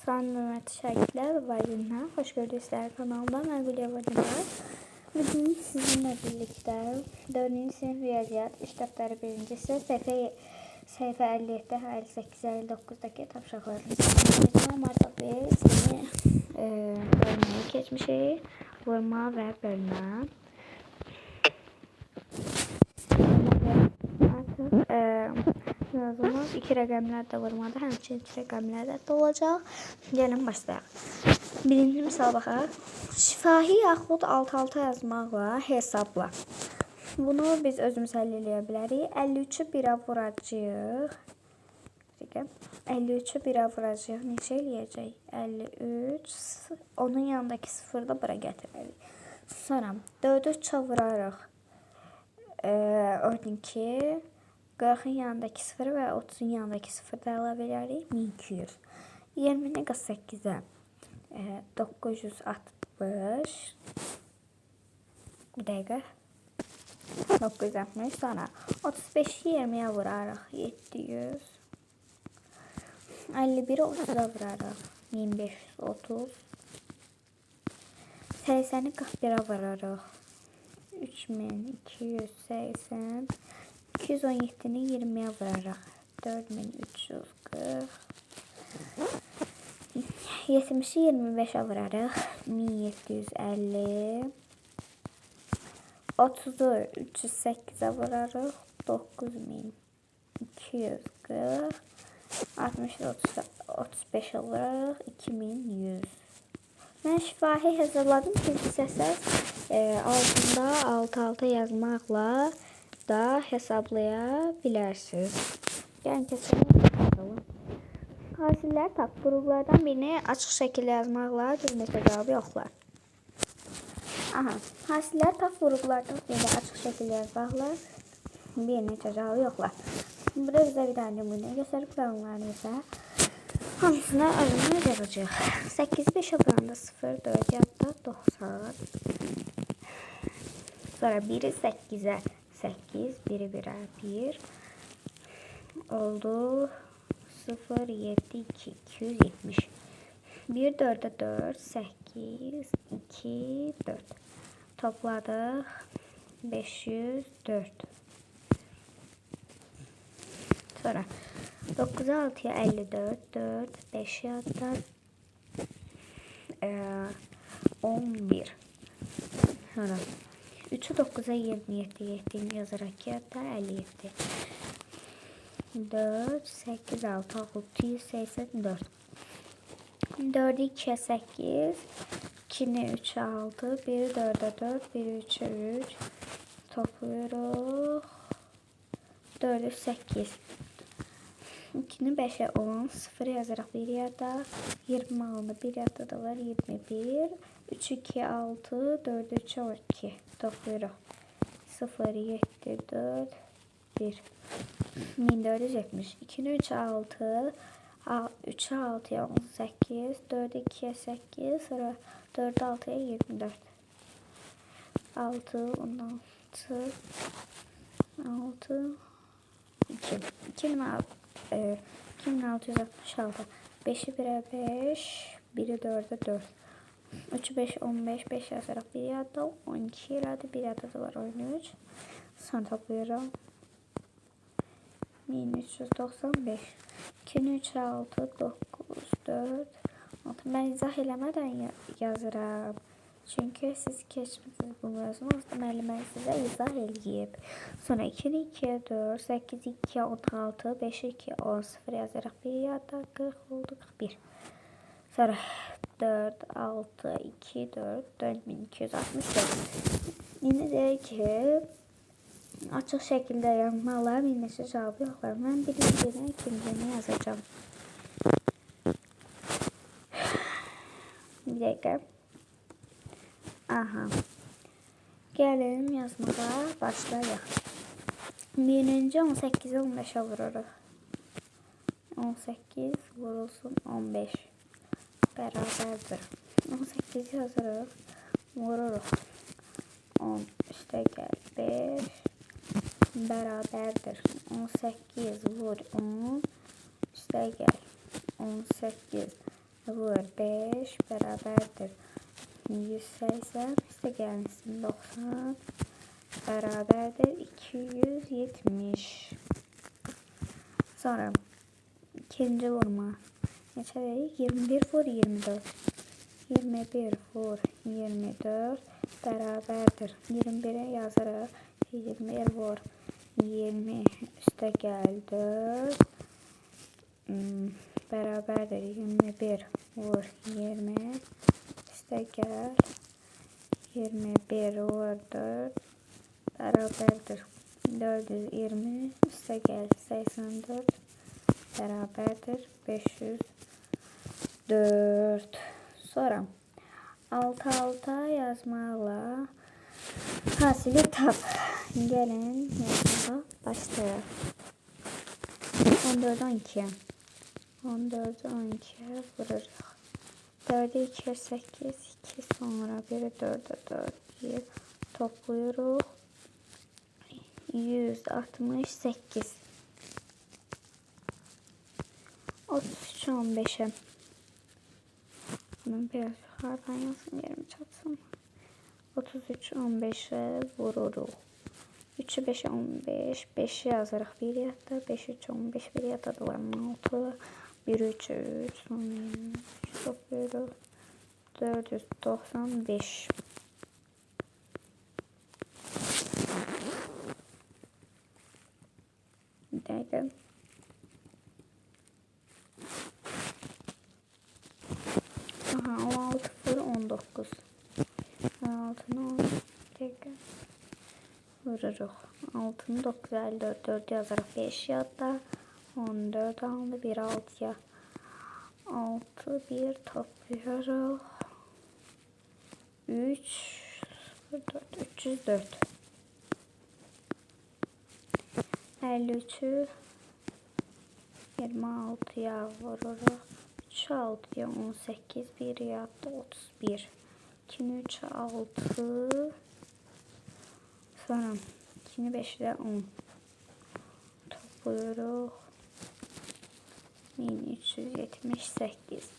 Sanat şəriklər valideynlər, xoş gördük sizlər kanalımda. Mən Gülya Valideynlər. Bugün sizinlə birlikdə 4-cü sinif riyaziyyat iş dəftəri 1-ci hissə səhifə 57-58-59-daki tapşırıqlarını sizlərlə artıq biz bölməyi keçmişik. Vurma və bölmə. Yazımız 2 rəqəmlər də vurmadı, həmçinin 2 rəqəmlər də olacaq. Gəlin başlayaq. Birinci misal baxaq. Şifahi yaxud alt-alta yazmaqla hesabla. Bunu biz özümüz həll edə bilərik. 53-ü 1-ə vuracağıq. 53-ü 1-ə vuracağıq. Neçə eləyəcək? 53. Onun yanındakı 0-ı da bura gətirərik. Sonra 4-ü 3-ə vurarıq. 12. 40'ın yanındaki 0 və 30'un yanındaki 0 da əlavə edərik. 1200. 20-ni 48'ə 960. Bir dəqiqə. 960. Sonra 35'i 20'yə vurarıq. 700. 51'i 30'a vurarıq. 1530. 80'i 41'ə vurarıq. 3280. 217'ni 20'ye vuraraq 4340. 70'i 25'e vuraraq 1750. 30'u 308'e vuraraq 9240. 60'ı 35'e vuraraq 2100. Mən şifahi hesabladım ki, istəsəz altında alt-alta yazmaqla da hesablaya bilərsiniz. Yəni keçelim. Hasillər tap. Qruplardan birini açıq şəkildə yazmaqla bir neçə cavabı yoxlar. Aha, hasillər tap. Qruplardan birini açıq şəkildə yazmaqla bir neçə cavabı yoxlar. Burada bizə bir dənə nümunə göstərib qalanlarını isə hamısına özümüz yazacağıq. 8 5'e vuranda 0 4 yadda 90. Sonra 1'i 8'e 8, 1'i 1'ə 1 oldu. 0, 7, 2, 270. 1, 4'ə 4, 8, 2, 4. Topladıq. 504. Sonra 9'a 6'ya 54, 4, 5 yadda 11. Sonra 3'ü 9'a 27, 7'ni yazarak yadda 57. 4, 8, 6, 684. 4'ü 2'ye 8, 2'ni 3'e 6, 1'i 4'e 4, 1'i 3'e 3. Topluyoruz. 4'ü 8. 2'ni 5'e 10, 0 yazarak 1 yadda 20 aldı. 1 yadda da var 21. 3, 2, 6, 4, 3, 12. Topluyoruz. 0, 7, 4, 1. 1470. 2'ni 3'e 6, 3'e 6'ya 18, 4'e 2'ye 8, sonra 4'e 6'ya 24. 6, 16, 6, 2. 2666. 5'i 1'e 5, 1'i 4'e 4. 3'ü 5, 15, 5 yazarak 1 yadda 12 yaradı. 1 yadda da var 13. Sonra topluyorum. 1395. 2'ni 3'e 6, 9, 4, 6. Ben izah eləmədən yazıram. Çünkü siz keçmişsiniz bu mövzunu. Müəllimə sizə izah eləyib. Sonra 2'ni 2'ye 4, 8'i 2'ye 16, 5'i 2'ye 10, 0 yazarak 1 yadda 40 oldu 41. Sonra 4, 6, 2, 4, 4264. Yine deyək ki, açıq şəkildə yazmalar bir neçə cavabı yoxlar. Mən birincini, ikincini yazacağım. Bir dəqiqə. Aha. Gəlin yazmağa başlayaq. Birinci 18'i 15'e vururuq. 18 vurulsun 15. Bərabərdir. 18 yazırıq. Vururuq. 10 üstə gəl 5. Bərabərdir. 18 vur 10. Üstə gəl 18 vur 5 beraberdir 180. İşte gelsin 90 beraberdir 270. Sonra ikinci vurma. Neçədir? 21 vur 24. 21 vur 24 beraberdir. 21'e yazarıq. 21 vur 20 üstə gəl 4 beraberdir. 21 vur 20 üstə gəl 21 vur 4 beraberdir. 420 üstə gəl 84 beraberdir. 504. Sonra alta yazmaqla hasili tap. Gəlin yazmağa başlayaq. 14 12. 14 12'ye vururuz. 4'e 2 8 2 sonra 1'e 4'e 4 1 topluyoruz. 168. 33 15'e. Bunu biraz yukarıdan yazsın yerimi çatsın. 33 15'e vururuz. 3'ü 5'e 15. 5'i yazarıq 1 yatda. 5 3 15 1 yatda da var 16. 1 3 3 sonra 23 topluyoruz. 495. Bir dakika. Aha 16 vur 19. 16'nı 10 dakika. Vururuz. 6'nı 9 54 4 yazarıq 5 yadda. 14 aldı 1 6'ya. 6 1 topluyoruz. 3 4 304. 53'ü 26'ya vururuz. 3 6'ya 18 1 yadda 31. 2 3 6 sonra 2 5'de 10 topluyoruz. 1378.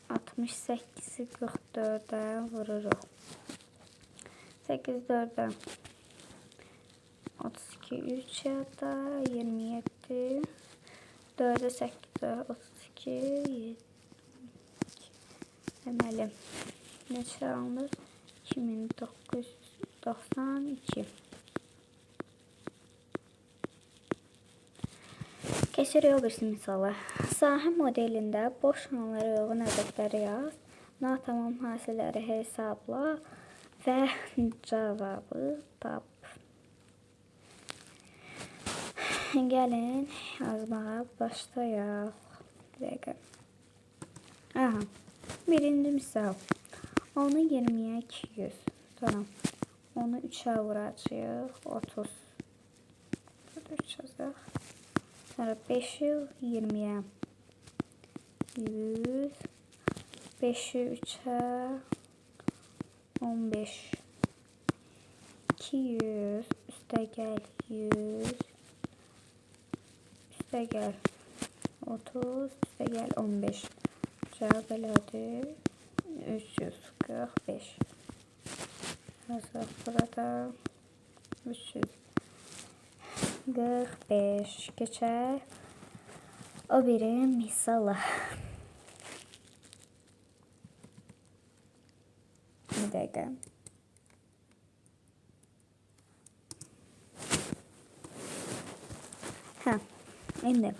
68'i 44'e vururuz. 8 4'e 32 3 ya da 27 4'e 8'e 32 7 deməli neçə alınır? 2992. Keçirik o birisi misala. Sahə modelində boş anlara uyğun ədədləri yaz. Natamam hasilləri hesabla və cavabı tap. Gəlin yazmağa başlayaq. Bir dəqiqə. Aha. Birinci misal. Onu 20'ye 200. Sonra onu 3'e vuracağıq. 30. 3 yazaq. Sonra 5'i 20'ye 100. 5'i 3'e 15. 200. Üstə gəl 100. Üstə gəl 30. Üstə gəl 15. Cevap elədi 345. Yazaq burada 345. Geçer o biri misala. Bir dakika. Şimdi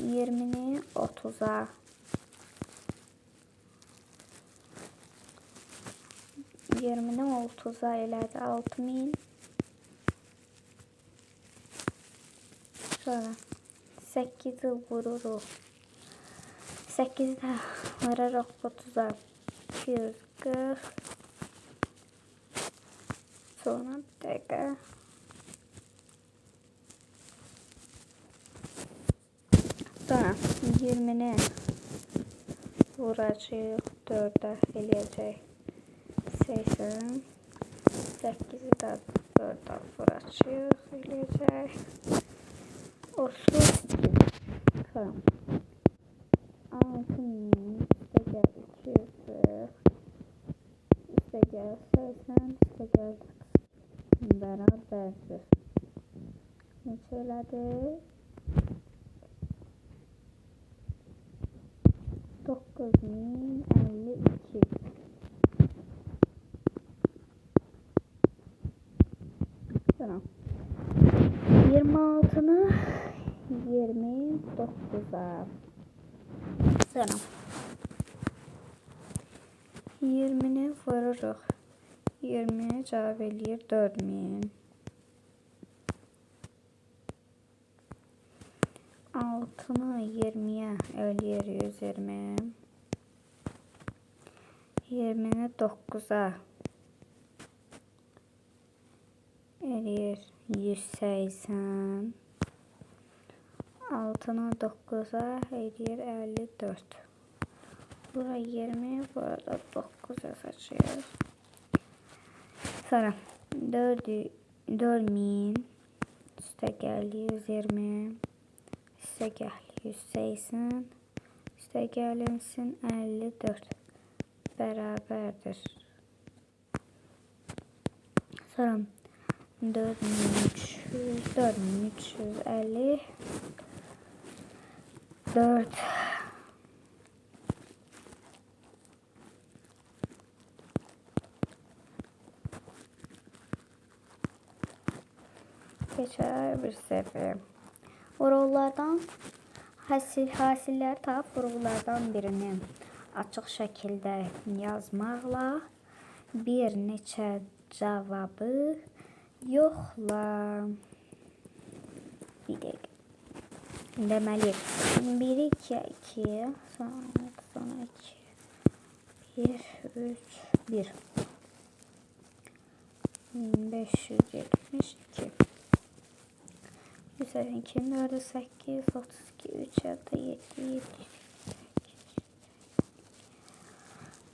20'ni 30'a 20'ni 30'a elədi 6000. Sonra 8'i vururuq. 8'də vararıq 30'a 240. Sonra bir dəqiqə. Sonra 20'ni vuracağıq 4'ə eləyəcək 80. 8'i də 4'ə vuracağıq eləyəcək 30. 38. Sonra 6000 üstə gəl 240 üstə gəl 80 üstə gəl bərabərdir. Neçə elədi? 9052. Sonra 26'nı 29'a. Sonra 20'ni vururuq. 20'ye cavab eləyir 4000. 6'nı 20'ye eləyir 120. 20'ni 9'a eləyir 180. 6'nı 9'a eləyir 54. Bura 20, burada 9 yazacağız. Sonra 4000 üstə gəl 120 üstə gəl 180 üstə gəlinsin 54 bərabərdir. Sonra 4350 4 geçer bir sefer. Vurğulardan hasilləri tap vurğulardan birini açıq şəkildə yazmaqla bir neçə cavabı yoxla. Bir dəqiqə. Deməli 1 2 2 sonra 2 1 3 1 1572 182 4 8 32 3 7 7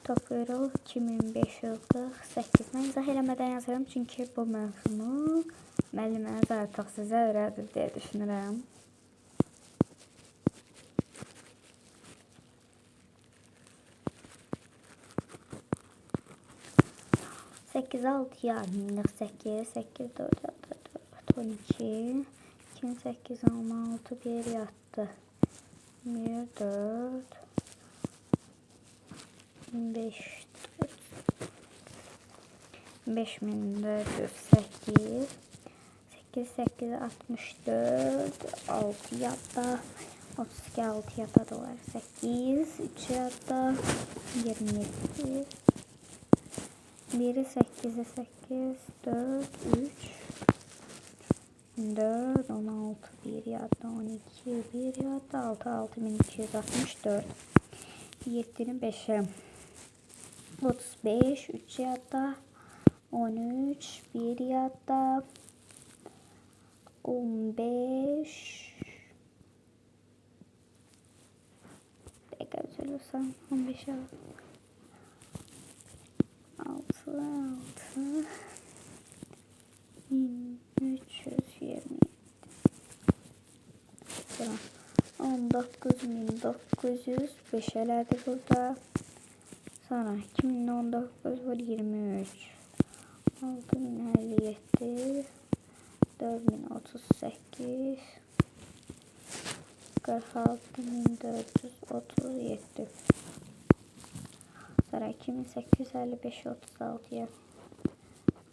toplayırıq 2548. Mən izah eləmədən yazıram çünki bu mövzunu müəlliminiz artıq sizə öyrədib deyə düşünürəm. 8 6 yarımlıq 8 8 4 12 2 8 16 1 yatdı 1 4 5 5408 8 8 64 6 yatdı 32 6 yatdı da var 8 3 yatdı 27 1'i 8'e 8 4 3 4 16 1 yatdı 12 1 yatdı 6 6264 7'ni 5'e 35 3 yatdı 13 1 yatdı 15 tekrar söylüyorsam 15'e 6 1327 19905 elədi burada. Sonra 2019 var 23 6057 4038 46437 sonra 2855 36'ya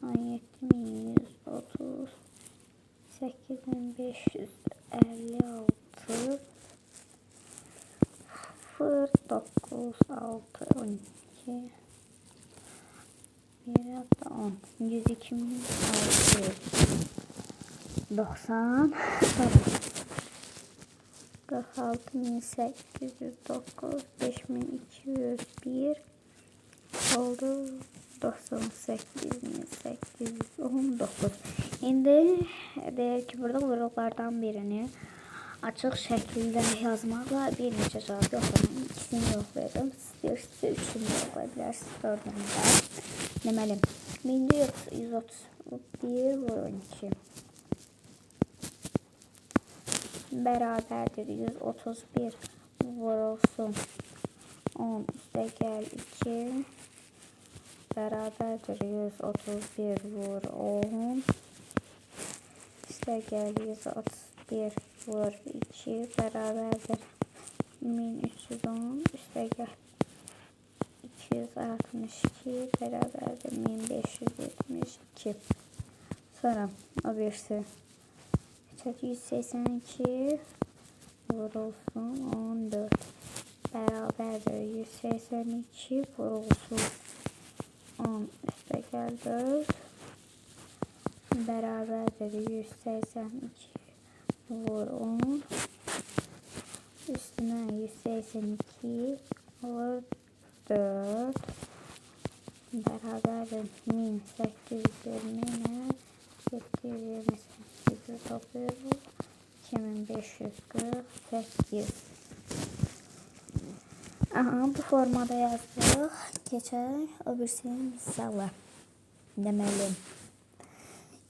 17130 8556 096 12 1 hatta 10 102.690 46.809 5201 oldu 98.819. İndi deyək ki, burada vurğulardan birini açıq şəkildə yazmaqla bir neçə cavab yoxlayın. İkisini yoxlayacağım. İstəyirsiniz üçünü yoxlaya bilərsiniz. Dördünü də. Deməli, 1131 vur 12. bərabərdir 131 vurulsun 10 üstə gəl 2 bərabərdir 131 vur 10 üstə gəl 131 vur 2 bərabərdir 1310 üstə gəl 262 bərabərdir 1572. Sonra o birisi 182 vurulsun 14 bərabərdir 182 vurulsun 10 üstə gəl 4 bərabərdir 182 vur 10 üstünə 182 vur 4 bərabərdir 1820 728 toplayalım 2548. Aha, bu formada yazdık. Geçək o birisinin misala. Deməli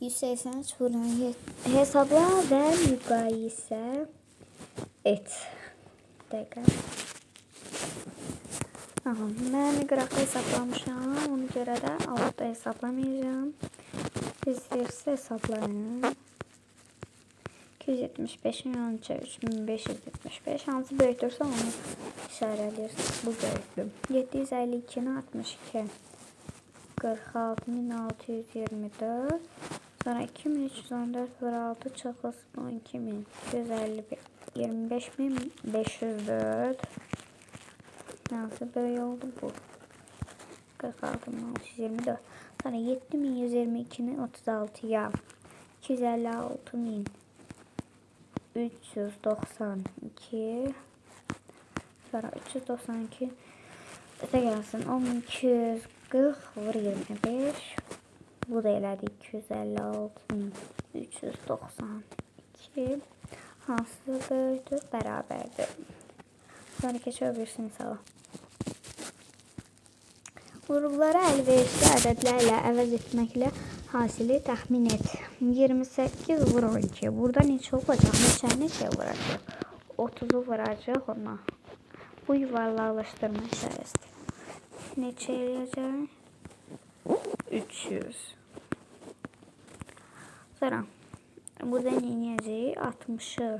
183 vuran hesabla və müqayisə et. Dəqiqə. Aha, mən qıraqda hesaplamışam. Ona görə də altta hesaplamayacağım. İstəyirsə hesablayın. 275'in 13'e 3575 hansı böyütürsə onu işarələyirsiniz. Bu böyütdüm. 752'ni 62 46624 sonra 2314 vur 6 çıxılsın 12251 25504 nasıl böyle oldu bu 46624 sonra 7122'ni 36'ya 256392 sonra 392 öte gelsin 10240 vur 25 bu da elədi 256392 hansı böyüdür bərabərdir. Sonra keçək öbürsü misala. Qrupları əlverişli ədədlərlə əvəz etməklə hasili təxmin et. 28 vur 12. Burada neçə olacaq? Neçə vuracaq? 30'u vuracaq ona. Bu yuvarlaqlaşdırma işarəsidir. Neçə eləyəcək? 300. Sonra burada nə eləyəcək? 60'ı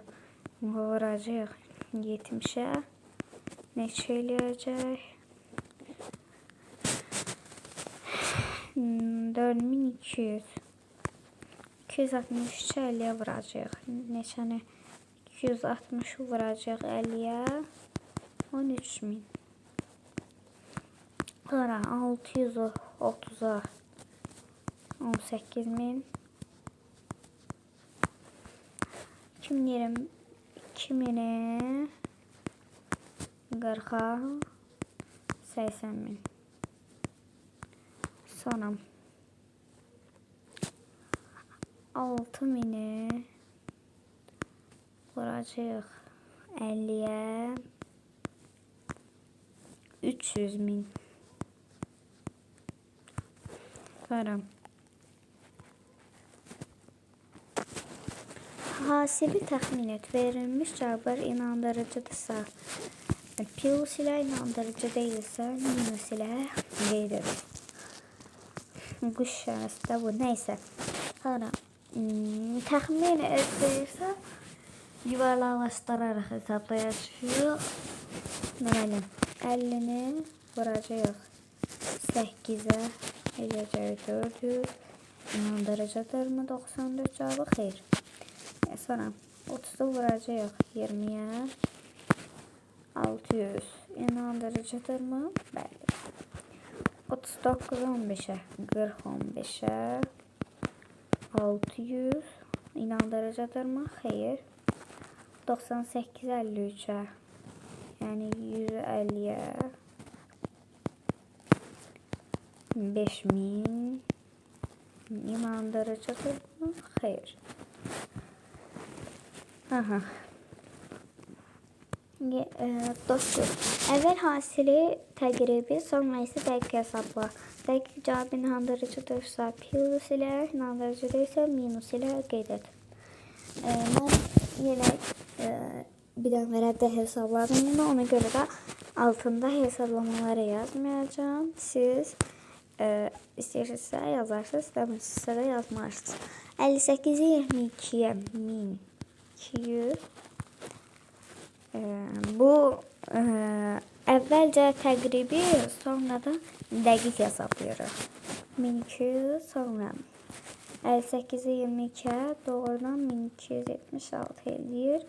vuracaq 70'e. Neçə eləyəcək? 4200 263 50'ye vuracaq. Neçəni 260 vuracaq 50'ye 13000. Sonra 630'a 18000 2020'ye 40'a 80.000. Sonra 6000'i vuracaq 50'ye 300.000. Sonra hasili təxmin et. Verilmiş cevaplar inandırıcıdırsa plus ilə inandırıcı değilsə minus ilə qeyd edir. Bu işarəsi də bu. Neysə. Sonra təxmin edirsə yuvarlaqlaşdıraraq hesablayacağıq. Deməli 50'ni vuracağıq 8'e eləyəcək 400. İnandırıcıdırmı 94 cevabı? Xeyr. Sonra 30'u vuracağıq 20'ye 600. İnandırıcıdırmı? Bəli. 39 15'e 40 15'e 600. İnandırıcıdırmı? Xeyr. 98 53'e yani 150'ye 5000. İnandırıcıdırmı? Xeyr. Aha. Dostum, əvvəl hasili təqribi, sonra isə dəqiq hesabla. Dəqiq cavab inandırıcıdırsa plus ilə, inandırıcı deyilsə minus ilə qeyd et. Mən yine bir dənə vərəqdə hesabladım bunu. Ona görə də altında hesablamaları yazmayacağım. Siz istəyirsinizsə yazarsınız, istəmirsinizsə də yazmarsınız. 58-i 22-yə 1200. Bu əvvəlcə təqribi, sonra da dəqiq hesablayırıq. 1200 sonra 58-i 22-yə doğrudan 1276 eləyir.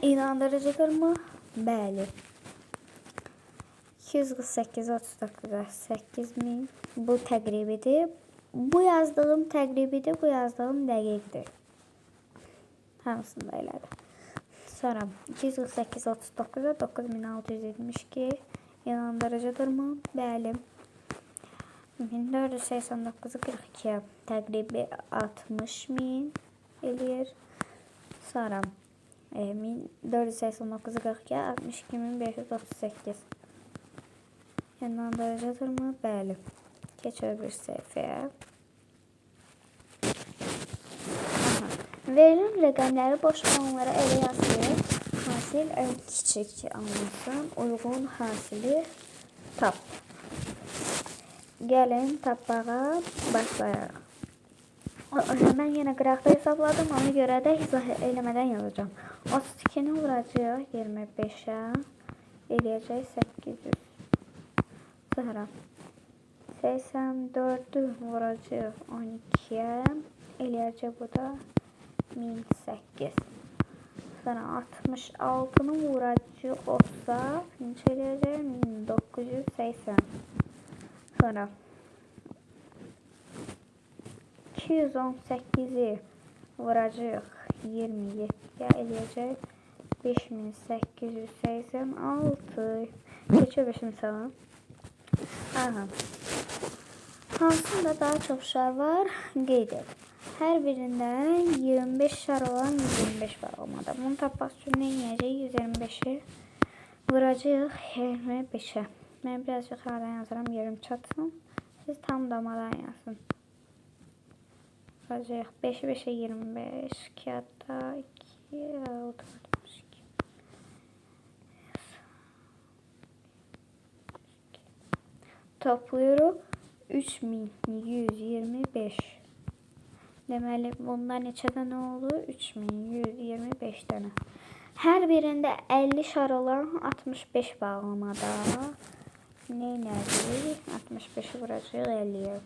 İnandırıcıdır mı? Bəli. 248 39 8000 bu təqribidir. Bu yazdığım təqribidir, bu yazdığım dəqiqdir. Hamısını da elədi. Sonra 248 39 9672 inandırıcıdır mı? Bəli. 1489 42 təqribi 60.000 eləyir. Sonra 1489 42 62.538 inandırıcıdır mı? Bəli. Keçir bir səhifəyə. Verilen rəqəmləri boş qalanlara elə yazılır. Hasil ən kiçik alınsın. Uyğun hasili tap. Gəlin tapmağa başlayaq. Mən yenə qıraqda hesabladım. Ona görə də izah eləmədən yazacağım. 32-ni vuracaq 25-ə. Eləyəcək 800. Sonra 84-ü vuracaq 12-yə. Eləyəcək bu da 1008. Sonra 66'nı vuracaq 30'a. Neçə eləyəcək? 1980. Sonra 218'i vuracaq 27'ye eləyəcək 5886. Keçir 5 misala. Aha. Hansında daha çox şar var? Qeyd et. Hər birindən 25 şar olan 125 bağlamada. Bunu tapmaq üçün nə edəcək? 125'i vuracaq 25'e. Mən biraz yuxarıdan yazıram, yerim çatsın. Siz tam damadan yazın. Vuracaq 5'i 5'e 25. Kağıtta 2 62. Topluyoruz 3125. Deməli, bunda neçə dənə oldu? 3125 dənə. Hər birində 50 şar olan 65 bağlamada. Ne nədir? 65'i vuracaq 50'ye.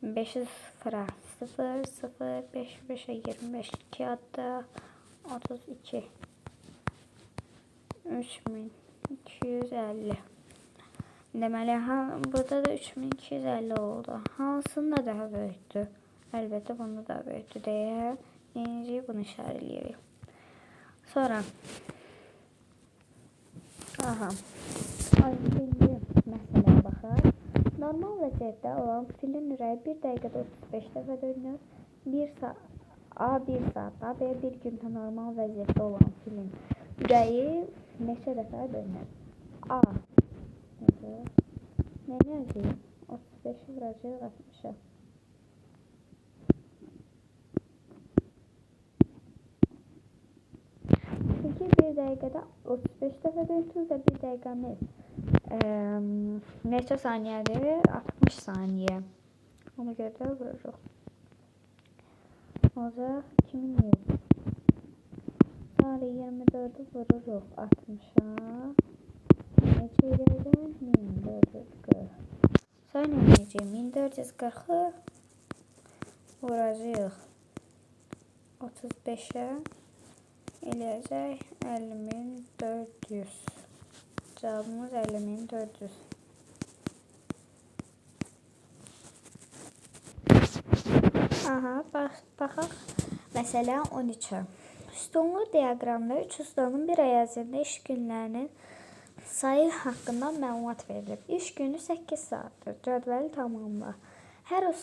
5'i 0'a 0 0 5 5'e 25 kağıtta 32 3250. Deməli, burada da 3250 oldu. Hansında daha böyükdür? Əlbəttə, bunda daha böyükdür deyə yenici bunu işarələyirik. Sonra ikinci məsələyə baxaq. Normal vəziyyətdə olan filin ürəyi 1 dəqiqədə 35 dəfə dönür. 1 saatda və bir gündə normal vəziyyətdə olan filin ürəyi neçə dəfə dönür? A. Ne yazayım? 35'i vuracaq 60'a. Çünki bir dəqiqədə 35 dəfə dönsün və bir dəqiqəmiz neçə saniyədir? 60 saniyə. Ona görə də vuracaq. Olacaq 2100. Sonra 24'ü vururuq 60'a. Neçə eləyəcək? 1440. Sonra nə edəcək? 1440'ı vuracaq 35'e. Eləyəcək 50400. Cavabımız 50400. Baxaq. Məsələ 13. Sütunlu diaqramda 3 ustanın bir ay ərzində iş günlərinin sayı haqqında məlumat verilir. İş günü 8 saatdir. Cədvəli tamamla. Hər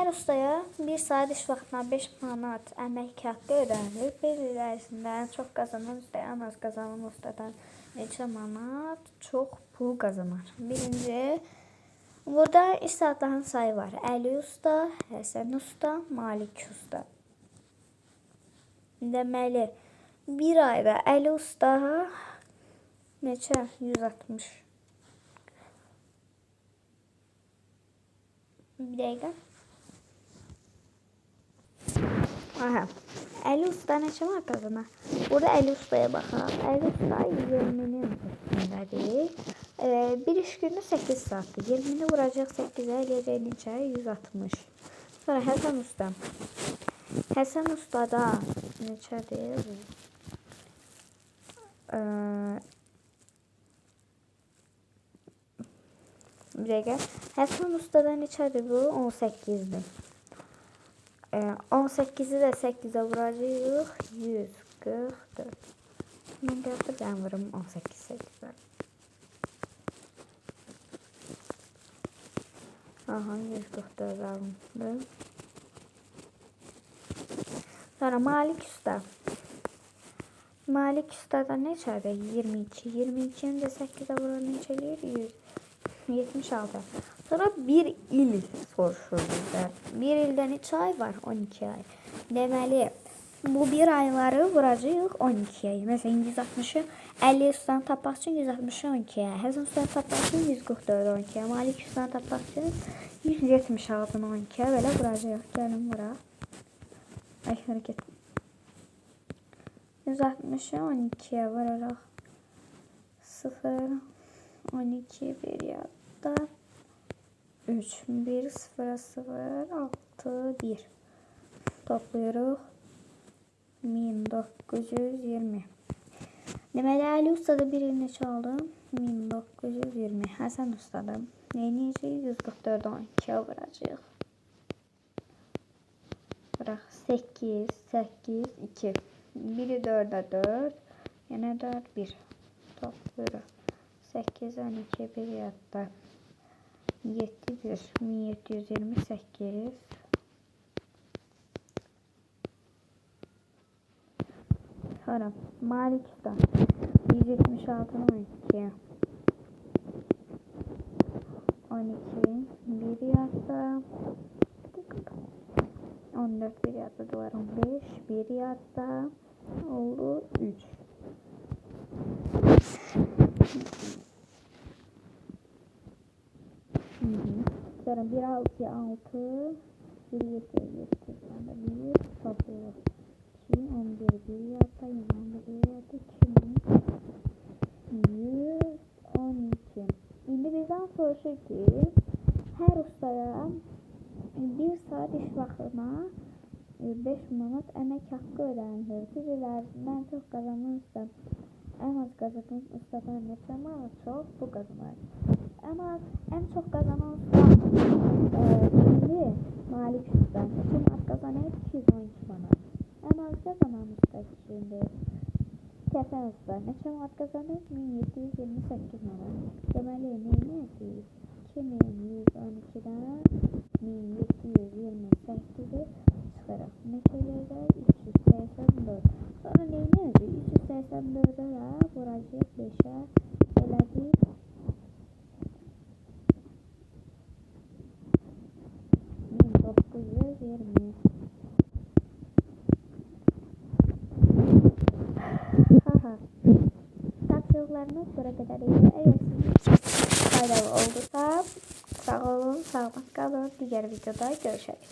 ustaya 1 saat iş vaxtına 5 manat əmək haqqı ödənilir. Bir il ərzində ən çox qazanan ustaya ən az qazanan ustadan neçə manat çox pul qazanar. Birinci, burada iş saatlarının sayı var. Əli usta, Həsən usta, Malik usta. Deməli, bir ayda Əli usta neçə? 160. Bir dəqiqə. Aha. Əli usta neçə var qazanar? Burada Əli ustaya baxaq. Əli usta 20-nin üstündədir. Bir iş günü 8 saatdır. 20-ni vuracaq 8-ə, eləyəcək neçə? 160. Sonra Həsən usta. Həsən ustada neçədir? Bir dəqiqə. Həsən ustada neçədir bu? 18-dir. 18'i de 8'e vuracağıq. 144. Mən qəbirdən vurum 18 8'e. Aha, 144 alındı. Sonra Malik usta. Malik ustada neçədir? 22. 22'ni de 8'e vuran neçə eləyir? 176. Sonra bir il soruşur bizdə. Bir ildə neçə ay var? 12 ay. Deməli, bu bir ayları vuracağıq 12 ay. Məsələn, 160'ı 50 ustadan tapmaq üçün 160'ı 12 ay. Həsən ustadan tapmaq üçün 144 12 ay. Malik ustadan tapmaq üçün 176 12 ay. Belə vuracağıq. Gəlin vuraq. Ay, hərəkət. 160'ı 12'ye vuraraq 0 12 bir yadda 3 1 0 0 6 1 topluyoruz 1920. Deməli Ali ustada bir il neçə aldım? 1920. Həsən ustada neyəcəyik? 144 12'ye vuracağıq. Bırak 8 8 2 1'i 4'e 4 yine 4 1 topluyoruz. 8 12 bir yatta 7 1 1728. Sonra Malik usta 176 12 12 bir yatta 14 bir yatta dolar 15 bir yatta oldu 3. Sonra 1 6 6 1 7 7 1 topluyor. 2 11 bir yatta 11 yatta 112. Şimdi bizden soruşur ki her ustaya 1 saat iş vaxtına 5 manat əmək haqqı ödənilir. Biriler mən çox qazanırsam en az qazanan ustadan neçə manat çox bu qazanar. En çok kazanan usta şimdi Malik usta. Neçə manat qazanır? 212 manat. En az kazanan usta şimdi Həsən usta. Neçə manat qazanır? 1728 manat. Deməli neyəcəyik? 2112'den 1728'i çıkaraq. Neçə eləyəcək? 384. Sonra neyəcəyik? 384'e də vuracaq 5'e elədik. 1920. Tapşırıqlarımız bura qədər idi. Əgər sizin faydalı oldusa sağ olun, sağlıqla qalın. Digər videoda görüşərik.